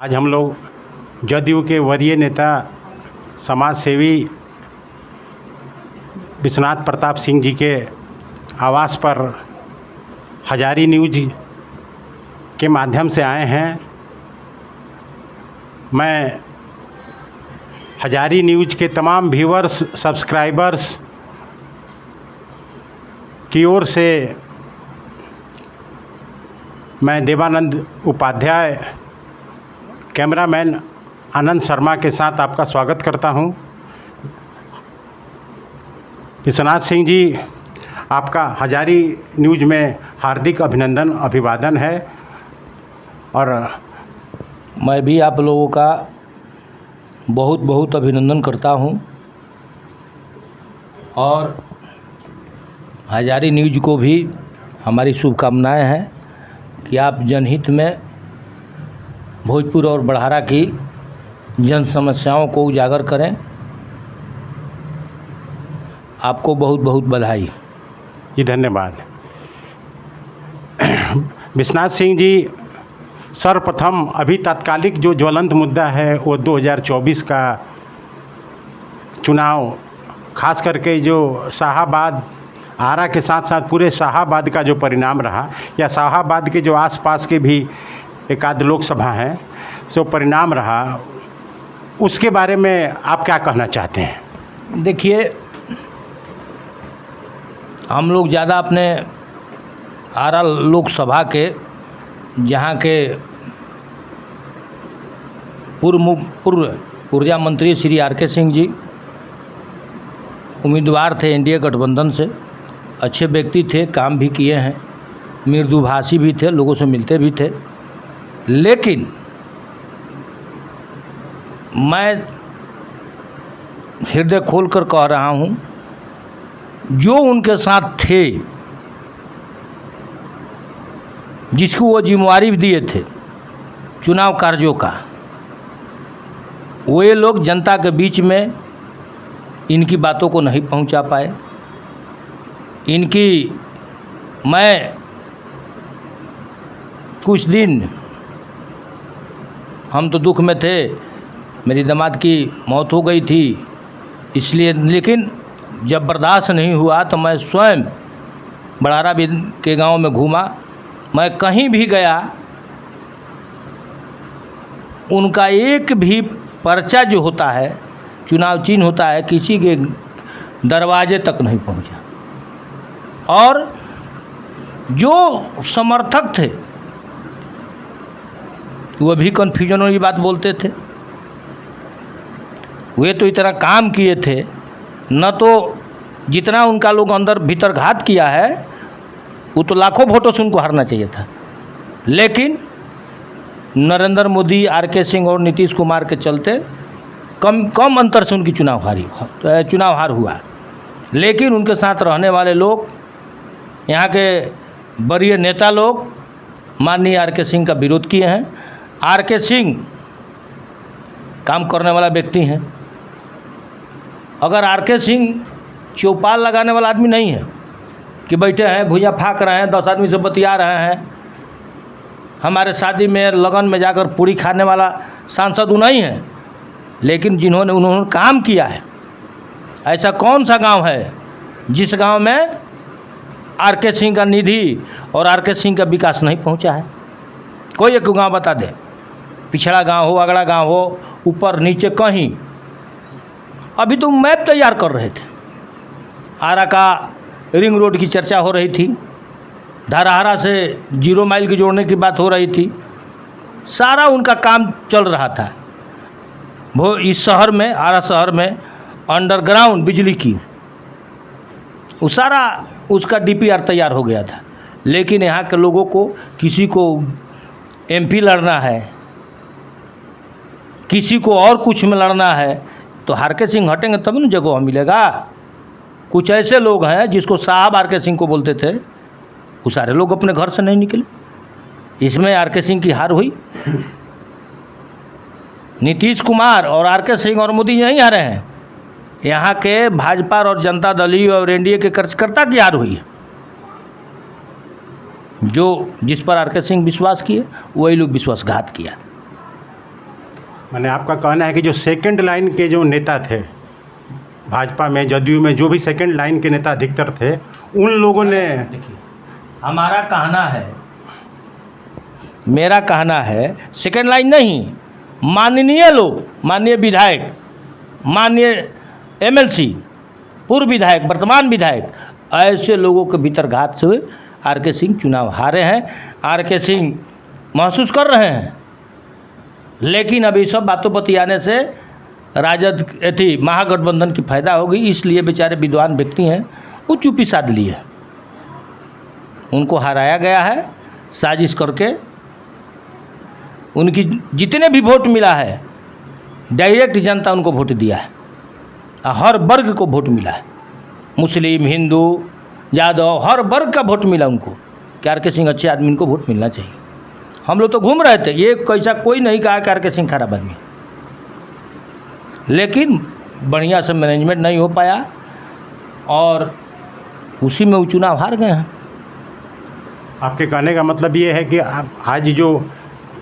आज हम लोग जदयू के वरीय नेता समाज सेवी विश्वनाथ प्रताप सिंह जी के आवास पर हजारी न्यूज के माध्यम से आए हैं। मैं हजारी न्यूज के तमाम व्यूअर्स, सब्सक्राइबर्स की ओर से मैं देवानंद उपाध्याय, कैमरामैन आनंद शर्मा के साथ आपका स्वागत करता हूं। विश्वनाथ सिंह जी, आपका हजारी न्यूज में हार्दिक अभिनंदन, अभिवादन है। और मैं भी आप लोगों का बहुत बहुत अभिनंदन करता हूं और हजारी न्यूज को भी हमारी शुभकामनाएं हैं कि आप जनहित में भोजपुर और बड़हारा की जन समस्याओं को उजागर करें। आपको बहुत बहुत बधाई। जी धन्यवाद। विश्वनाथ सिंह जी, सर्वप्रथम अभी तात्कालिक जो ज्वलंत मुद्दा है वो 2024 का चुनाव, खास करके जो शाहाबाद, आरा के साथ साथ पूरे शाहाबाद का जो परिणाम रहा, या शाहाबाद के जो आसपास के भी एक आध लोकसभा हैं, सो परिणाम रहा, उसके बारे में आप क्या कहना चाहते हैं? देखिए, हम लोग ज़्यादा अपने आरा लोकसभा के, जहाँ के पूर्व ऊर्जा मंत्री श्री आर.के. सिंह जी उम्मीदवार थे एनडीए गठबंधन से, अच्छे व्यक्ति थे, काम भी किए हैं, मृदुभाषी भी थे, लोगों से मिलते भी थे। लेकिन मैं हृदय खोल कर कह रहा हूँ, जो उनके साथ थे, जिसको वो जिम्मेवारी दिए थे चुनाव कार्यों का, वे लोग जनता के बीच में इनकी बातों को नहीं पहुंचा पाए। मैं कुछ दिन हम तो दुख में थे, मेरी दामाद की मौत हो गई थी, इसलिए, लेकिन जब बर्दाश्त नहीं हुआ तो मैं स्वयं बड़हारा के गांव में घूमा। मैं कहीं भी गया, उनका एक भी पर्चा जो होता है, चुनाव चिन्ह होता है, किसी के दरवाजे तक नहीं पहुंचा। और जो समर्थक थे वो भी कन्फ्यूजन वाली बात बोलते थे। वे तो इतना काम किए थे, न तो जितना उनका लोग अंदर भीतर घात किया है, वो तो लाखों वोटों से उनको हारना चाहिए था। लेकिन नरेंद्र मोदी, आर.के. सिंह और नीतीश कुमार के चलते कम अंतर से उनकी चुनाव हार हुआ। लेकिन उनके साथ रहने वाले लोग, यहाँ के वरीय नेता लोग माननीय आर.के. सिंह का विरोध किए हैं। आर.के. सिंह काम करने वाला व्यक्ति हैं। अगर आर.के. सिंह चौपाल लगाने वाला आदमी नहीं है कि बैठे हैं, भुइयाँ फाँक रहे हैं, 10 आदमी से बतिया रहे हैं, हमारे शादी में, लगन में जाकर पूरी खाने वाला सांसद वो नहीं है। लेकिन उन्होंने काम किया है। ऐसा कौन सा गांव है जिस गांव में आर.के. सिंह का निधि और आर.के. सिंह का विकास नहीं पहुंचा है? कोई एक गांव बता दे, पिछड़ा गांव हो, अगड़ा गांव हो, ऊपर नीचे कहीं। अभी तो मैप तैयार कर रहे थे, आरा का रिंग रोड की चर्चा हो रही थी, धरहरा से 0 माइल की जोड़ने की बात हो रही थी, सारा उनका काम चल रहा था। वो इस शहर में, आरा शहर में अंडरग्राउंड बिजली की, वो सारा उसका डीपीआर तैयार हो गया था। लेकिन यहाँ के लोगों को, किसी को एमपी लड़ना है, किसी को और कुछ में लड़ना है, तो आर.के. सिंह हटेंगे तब न जगह मिलेगा। कुछ ऐसे लोग हैं जिसको साहब आर.के. सिंह को बोलते थे, वो सारे लोग अपने घर से नहीं निकले। इसमें आर.के. सिंह की हार हुई। नीतीश कुमार और आर.के. सिंह और मोदी नहीं हारे हैं, यहाँ के भाजपा और जनता दल और एनडीए के कार्यकर्ता की हार हुई है। जो जिस पर आर.के. सिंह विश्वास किए, वही लोग विश्वासघात किया। मैंने आपका कहना है कि जो सेकंड लाइन के जो नेता थे भाजपा में, जदयू में, जो भी सेकंड लाइन के नेता अधिकतर थे, उन लोगों ने, देखिए हमारा कहना है, मेरा कहना है सेकेंड लाइन नहीं, माननीय लोग, माननीय विधायक, माननीय एमएलसी, पूर्व विधायक, वर्तमान विधायक, ऐसे लोगों के भीतर घात से आर.के. सिंह चुनाव हारे हैं। आर.के. सिंह महसूस कर रहे हैं, लेकिन अभी सब बातों बतियाने से राजद थी महागठबंधन की फायदा होगी, इसलिए बेचारे विद्वान व्यक्ति हैं, वो चुप्पी साध लिए, उनको हराया गया है साजिश करके। उनकी जितने भी वोट मिला है डायरेक्ट जनता उनको वोट दिया है, हर वर्ग को वोट मिला है, मुस्लिम, हिंदू, यादव, हर वर्ग का वोट मिला उनको कि आर.के. सिंह अच्छे आदमी, इनको वोट मिलना चाहिए। हम लोग तो घूम रहे थे, ये कैसा कोई नहीं कहा कि आर.के. सिंह खराब आदमी, लेकिन बढ़िया से मैनेजमेंट नहीं हो पाया और उसी में वो चुनाव हार गए हैं। आपके कहने का मतलब ये है कि आज जो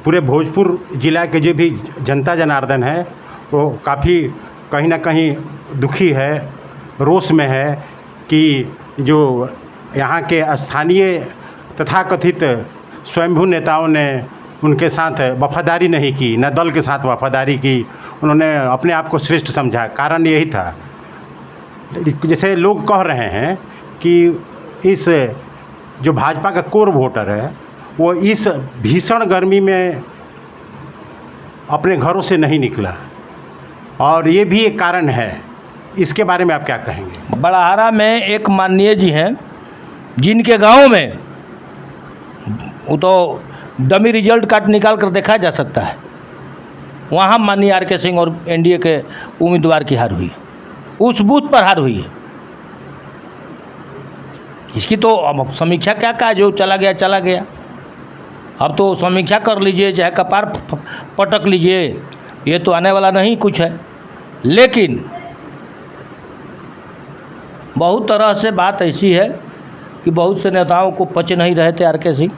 पूरे भोजपुर जिला के जो भी जनता जनार्दन है वो काफ़ी कहीं ना कहीं दुखी है, रोष में है कि जो यहाँ के स्थानीय तथाकथित स्वयंभू नेताओं ने उनके साथ वफादारी नहीं की, न दल के साथ वफादारी की, उन्होंने अपने आप को श्रेष्ठ समझा। कारण यही था, जैसे लोग कह रहे हैं कि इस जो भाजपा का कोर वोटर है वो इस भीषण गर्मी में अपने घरों से नहीं निकला, और ये भी एक कारण है। इसके बारे में आप क्या कहेंगे? बड़ाहारा में एक माननीय जी हैं जिनके गांव में वो तो डमी रिजल्ट कार्ड निकाल कर देखा जा सकता है, वहाँ माननीय आर.के. सिंह और एनडीए के उम्मीदवार की हार हुई, उस बूथ पर हार हुई है। इसकी तो अब समीक्षा क्या कहा, जो चला गया चला गया। अब तो समीक्षा कर लीजिए, चाहे कपार पटक लीजिए, ये तो आने वाला नहीं कुछ है। लेकिन बहुत तरह से बात ऐसी है कि बहुत से नेताओं को पच नहीं रहे थे आर.के. सिंह।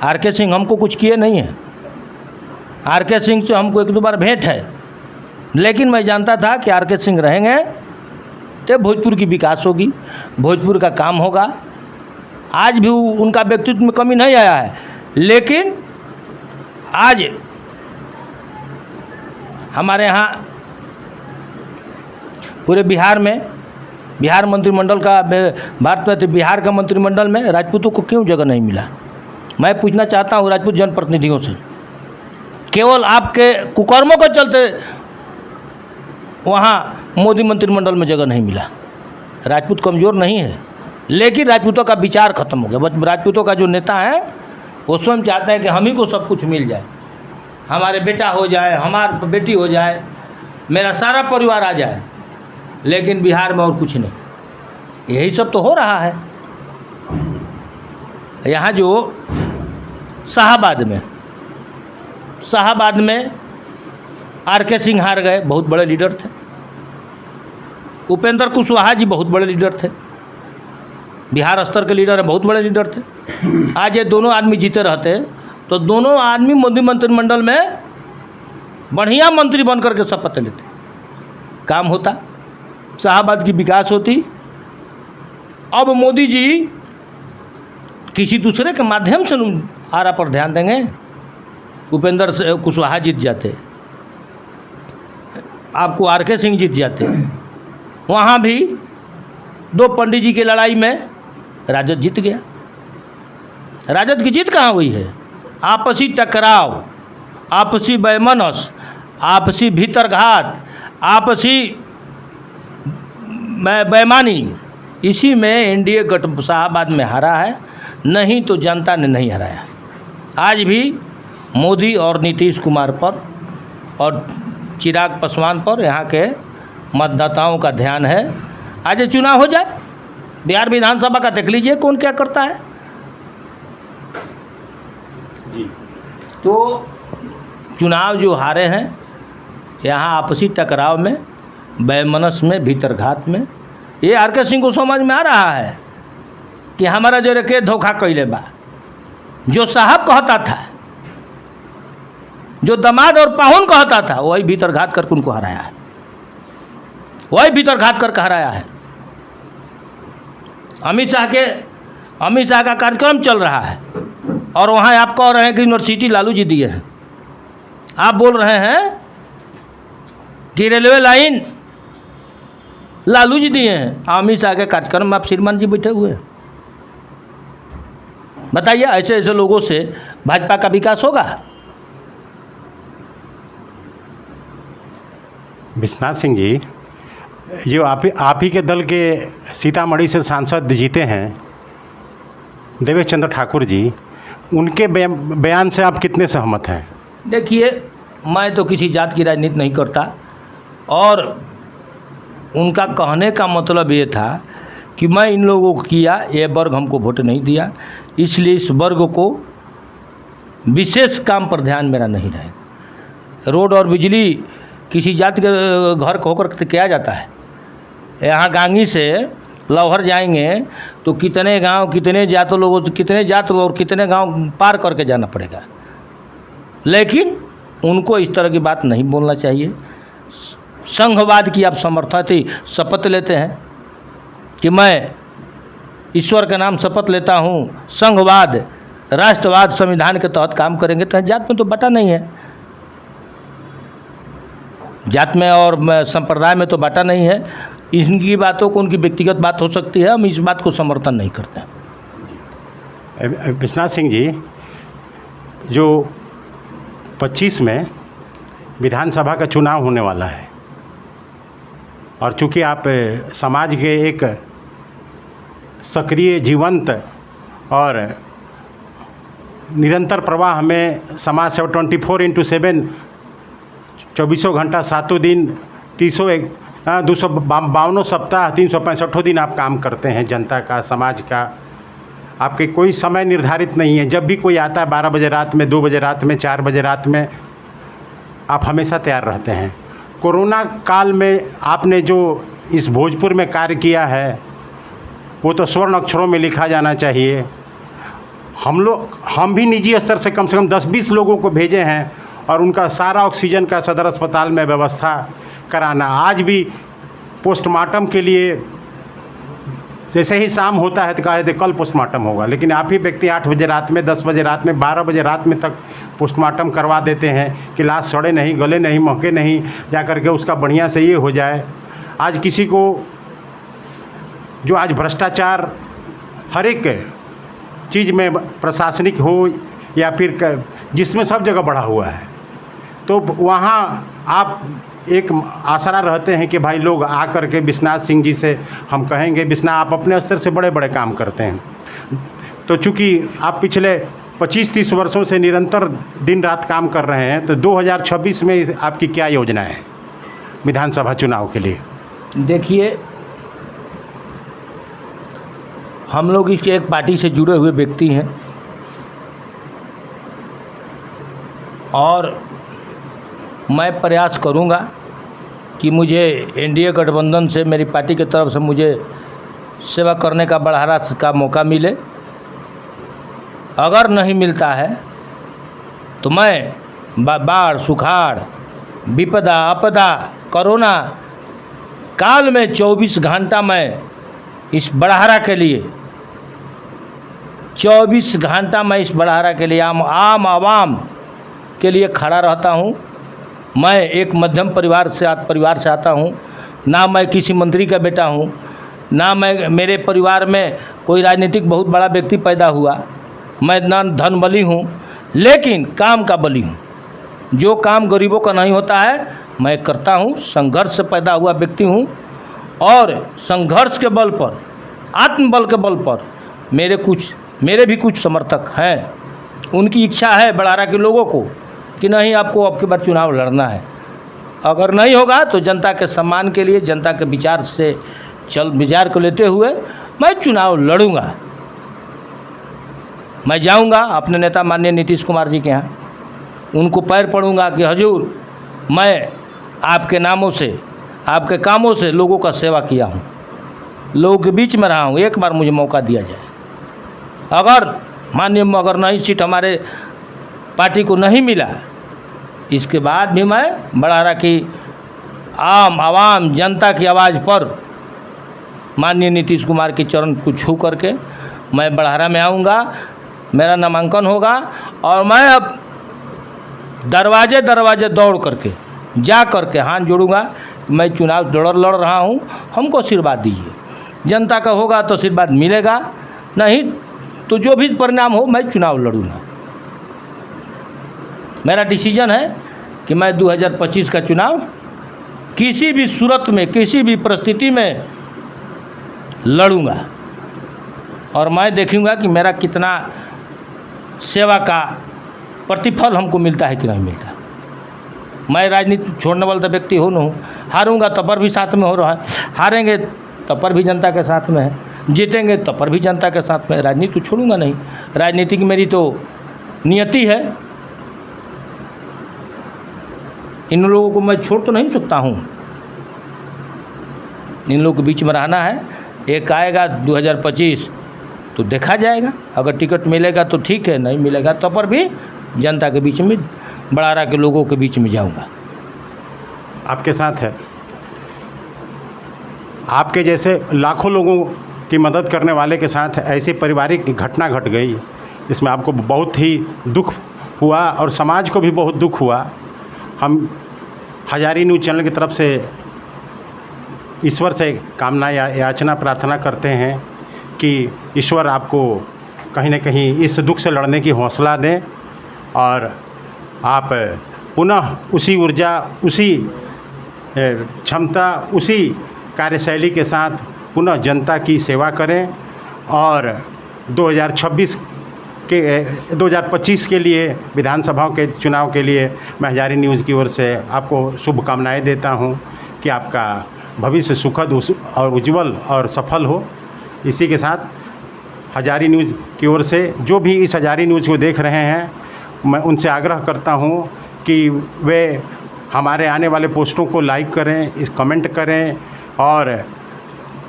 आर.के. सिंह हमको कुछ किए नहीं हैं, आर.के. सिंह से हमको एक दो बार भेंट है, लेकिन मैं जानता था कि आर.के. सिंह रहेंगे तो भोजपुर की विकास होगी, भोजपुर का काम होगा। आज भी उनका व्यक्तित्व में कमी नहीं आया है, लेकिन आज हमारे यहाँ पूरे बिहार में, बिहार मंत्रिमंडल का, भारत में बिहार का मंत्रिमंडल में राजपूतों को क्यों जगह नहीं मिला? मैं पूछना चाहता हूँ राजपूत जनप्रतिनिधियों से, केवल आपके कुकर्मों के चलते वहाँ मोदी मंत्रिमंडल में जगह नहीं मिला। राजपूत कमज़ोर नहीं है, लेकिन राजपूतों का विचार खत्म हो गया। बस राजपूतों का जो नेता है वो स्वयं चाहते हैं कि हम ही को सब कुछ मिल जाए, हमारे बेटा हो जाए, हमारी बेटी हो जाए, मेरा सारा परिवार आ जाए, लेकिन बिहार में और कुछ नहीं। यही सब तो हो रहा है। यहाँ जो शाहाबाद में आर.के. सिंह हार गए, बहुत बड़े लीडर थे। उपेंद्र कुशवाहा जी बहुत बड़े लीडर थे, बिहार स्तर के लीडर है, बहुत बड़े लीडर थे। आज ये दोनों आदमी जीते रहते तो दोनों आदमी मोदी मंत्रिमंडल में बढ़िया मंत्री बन करके शपथ लेते, काम होता, शाहाबाद की विकास होती। अब मोदी जी किसी दूसरे के माध्यम से आरा पर ध्यान देंगे, उपेंद्र कुशवाहा जीत जाते, आपको आर.के. सिंह जीत जाते। वहाँ भी दो पंडित जी की लड़ाई में राजद जीत गया। राजद की जीत कहाँ हुई है? आपसी टकराव, आपसी बेमनस, आपसी भीतरघात, आपसी बेईमानी, इसी में एनडीए गठ शाहाबाद में हारा है, नहीं तो जनता ने नहीं हराया। आज भी मोदी और नीतीश कुमार पर और चिराग पासवान पर यहाँ के मतदाताओं का ध्यान है। आज चुनाव हो जाए, बिहार विधानसभा का देख लीजिए कौन क्या करता है। जी, तो चुनाव जो हारे हैं यहाँ आपसी टकराव में, बेमनस में, भीतरघात में, ये आर.के. सिंह को समझ में आ रहा है कि हमारा जो के धोखा कैले बा। जो साहब कहता था जो दामाद और पाहुन कहता था वही भीतर घात करके उनको हराया है, वही भीतर घात करके हराया है। अमित शाह का कार्यक्रम चल रहा है और वहाँ आप कह रहे हैं कि यूनिवर्सिटी लालू जी दिए हैं। आप बोल रहे हैं कि रेलवे लाइन लालू जी दिए हैं। अमित शाह के कार्यक्रम में आप श्रीमान जी बैठे हुए हैं। बताइए, ऐसे ऐसे लोगों से भाजपा का विकास होगा? विश्वनाथ सिंह जी, जो आप ही के दल के सीतामढ़ी से सांसद जीते हैं देवेश चंद्र ठाकुर जी, उनके बयान से आप कितने सहमत हैं? देखिए, मैं तो किसी जात की राजनीति नहीं करता और उनका कहने का मतलब ये था कि मैं इन लोगों को किया, ये वर्ग हमको वोट नहीं दिया, इसलिए इस वर्ग को विशेष काम पर ध्यान मेरा नहीं रहेगा। रोड और बिजली किसी जात के घर को होकर किया जाता है। यहाँ गांगी से लौहर जाएंगे तो कितने गांव, कितने जातों लोगों, कितने जात और कितने गांव पार करके जाना पड़ेगा। लेकिन उनको इस तरह की बात नहीं बोलना चाहिए। संघवाद की आप समर्थन शपथ लेते हैं कि मैं ईश्वर के नाम शपथ लेता हूँ, संघवाद, राष्ट्रवाद, संविधान के तहत काम करेंगे, तो जात में तो बटा नहीं है। जात में और संप्रदाय में तो बाटा नहीं है। इनकी बातों को, उनकी व्यक्तिगत बात हो सकती है, हम इस बात को समर्थन नहीं करते। विश्वनाथ सिंह जी, जो 25 में विधानसभा का चुनाव होने वाला है और चूँकि आप समाज के एक सक्रिय, जीवंत और निरंतर प्रवाह में समाज से 24x7 24 घंटा 7 दिन 252 सप्ताह 365 दिन आप काम करते हैं जनता का, समाज का। आपके कोई समय निर्धारित नहीं है। जब भी कोई आता है 12 बजे रात में, 2 बजे रात में, 4 बजे रात में, आप हमेशा तैयार रहते हैं। कोरोना काल में आपने जो इस भोजपुर में कार्य किया है वो तो स्वर्ण अक्षरों में लिखा जाना चाहिए। हम भी निजी स्तर से कम 10-20 लोगों को भेजे हैं और उनका सारा ऑक्सीजन का सदर अस्पताल में व्यवस्था कराना। आज भी पोस्टमार्टम के लिए जैसे ही शाम होता है तो कहा थे कल पोस्टमार्टम होगा, लेकिन आप ही व्यक्ति 8 बजे रात में, 10 बजे रात में, 12 बजे रात में तक पोस्टमार्टम करवा देते हैं कि लाश सड़े नहीं, गले नहीं, महके नहीं, जा करके उसका बढ़िया से ये हो जाए। आज किसी को जो आज भ्रष्टाचार हर एक चीज़ में, प्रशासनिक हो या फिर जिसमें सब जगह बढ़ा हुआ है, तो वहाँ आप एक आसरा रहते हैं कि भाई लोग आ करके विश्वनाथ सिंह जी से हम कहेंगे, विश्वनाथ आप अपने स्तर से बड़े बड़े काम करते हैं। तो चूँकि आप पिछले 25-30 वर्षों से निरंतर दिन रात काम कर रहे हैं, तो 2026 में आपकी क्या योजना है विधानसभा चुनाव के लिए? देखिए, हम लोग इसके एक पार्टी से जुड़े हुए व्यक्ति हैं और मैं प्रयास करूंगा कि मुझे एनडीए गठबंधन से, मेरी पार्टी की तरफ से मुझे सेवा करने का बढ़ावा का मौका मिले। अगर नहीं मिलता है तो मैं बाढ़, सुखाड़, विपदा, आपदा, कोरोना काल में 24 घंटा मैं इस बढ़ारा के लिए 24 घंटा मैं इस बढ़ारा के लिए आम आवाम के लिए खड़ा रहता हूँ। मैं एक मध्यम परिवार से आता हूँ, ना मैं किसी मंत्री का बेटा हूँ, ना मेरे परिवार में कोई राजनीतिक बहुत बड़ा व्यक्ति पैदा हुआ। मैं ना धन बली हूँ, लेकिन काम का बली हूँ। जो काम गरीबों का नहीं होता है मैं करता हूँ। संघर्ष से पैदा हुआ व्यक्ति हूँ और संघर्ष के बल पर, आत्मबल के बल पर मेरे भी कुछ समर्थक हैं। उनकी इच्छा है बढ़ारा के लोगों को कि नहीं, आपको अब की बार चुनाव लड़ना है। अगर नहीं होगा तो जनता के सम्मान के लिए, जनता के विचार को लेते हुए मैं चुनाव लड़ूंगा। मैं जाऊंगा अपने नेता माननीय नीतीश कुमार जी के यहाँ, उनको पैर पड़ूंगा कि हजूर, मैं आपके नामों से, आपके कामों से लोगों का सेवा किया हूँ, लोगों के बीच में रहा हूँ, एक बार मुझे मौका दिया जाए। अगर नहीं सीट हमारे पार्टी को नहीं मिला इसके बाद भी मैं बड़हरा की आम आवाम जनता की आवाज़ पर माननीय नीतीश कुमार के चरण को छू करके मैं बड़हरा में आऊँगा, मेरा नामांकन होगा और मैं अब दरवाजे दरवाजे दौड़ करके जा करके हाथ जोड़ूंगा। मैं चुनाव लड़ रहा हूँ, हमको आशीर्वाद दीजिए। जनता का होगा तो आशीर्वाद मिलेगा, नहीं तो जो भी परिणाम हो मैं चुनाव लड़ूंगा। मेरा डिसीजन है कि मैं 2025 का चुनाव किसी भी सूरत में किसी भी परिस्थिति में लड़ूंगा और मैं देखूंगा कि मेरा कितना सेवा का प्रतिफल हमको मिलता है कि नहीं मिलता। मैं राजनीति छोड़ने वाला व्यक्ति हो न हूँ, हारूंगा तब पर भी साथ में हो रहा है, हारेंगे तब पर भी जनता के साथ में है, जीतेंगे तब पर भी जनता के साथ में। राजनीति तो छोड़ूंगा नहीं, राजनीति की मेरी तो नियति है। इन लोगों को मैं छोड़ तो नहीं सकता हूँ, इन लोगों के बीच में रहना है। एक आएगा 2025 तो देखा जाएगा, अगर टिकट मिलेगा तो ठीक है, नहीं मिलेगा तो पर भी जनता के बीच में, बड़हरा के लोगों के बीच में जाऊंगा। आपके साथ है, आपके जैसे लाखों लोगों की मदद करने वाले के साथ ऐसी पारिवारिक घटना घट गई, इसमें आपको बहुत ही दुख हुआ और समाज को भी बहुत दुख हुआ। हम हजारी न्यूज़ चैनल की तरफ से ईश्वर से कामना या याचना प्रार्थना करते हैं कि ईश्वर आपको कहीं न कहीं इस दुख से लड़ने की हौसला दें और आप पुनः उसी ऊर्जा, उसी क्षमता, उसी कार्यशैली के साथ पुनः जनता की सेवा करें और 2025 के लिए विधानसभा के चुनाव के लिए मैं हजारी न्यूज़ की ओर से आपको शुभकामनाएं देता हूं कि आपका भविष्य सुखद और उज्जवल और सफल हो। इसी के साथ हजारी न्यूज़ की ओर से जो भी इस हजारी न्यूज़ को देख रहे हैं, मैं उनसे आग्रह करता हूं कि वे हमारे आने वाले पोस्टों को लाइक करें, इस कमेंट करें और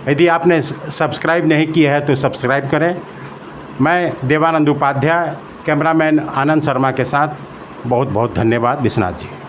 यदि आपने सब्सक्राइब नहीं किया है तो सब्सक्राइब करें। मैं देवानंद उपाध्याय, कैमरामैन आनंद शर्मा के साथ बहुत बहुत धन्यवाद। विश्वनाथ जी।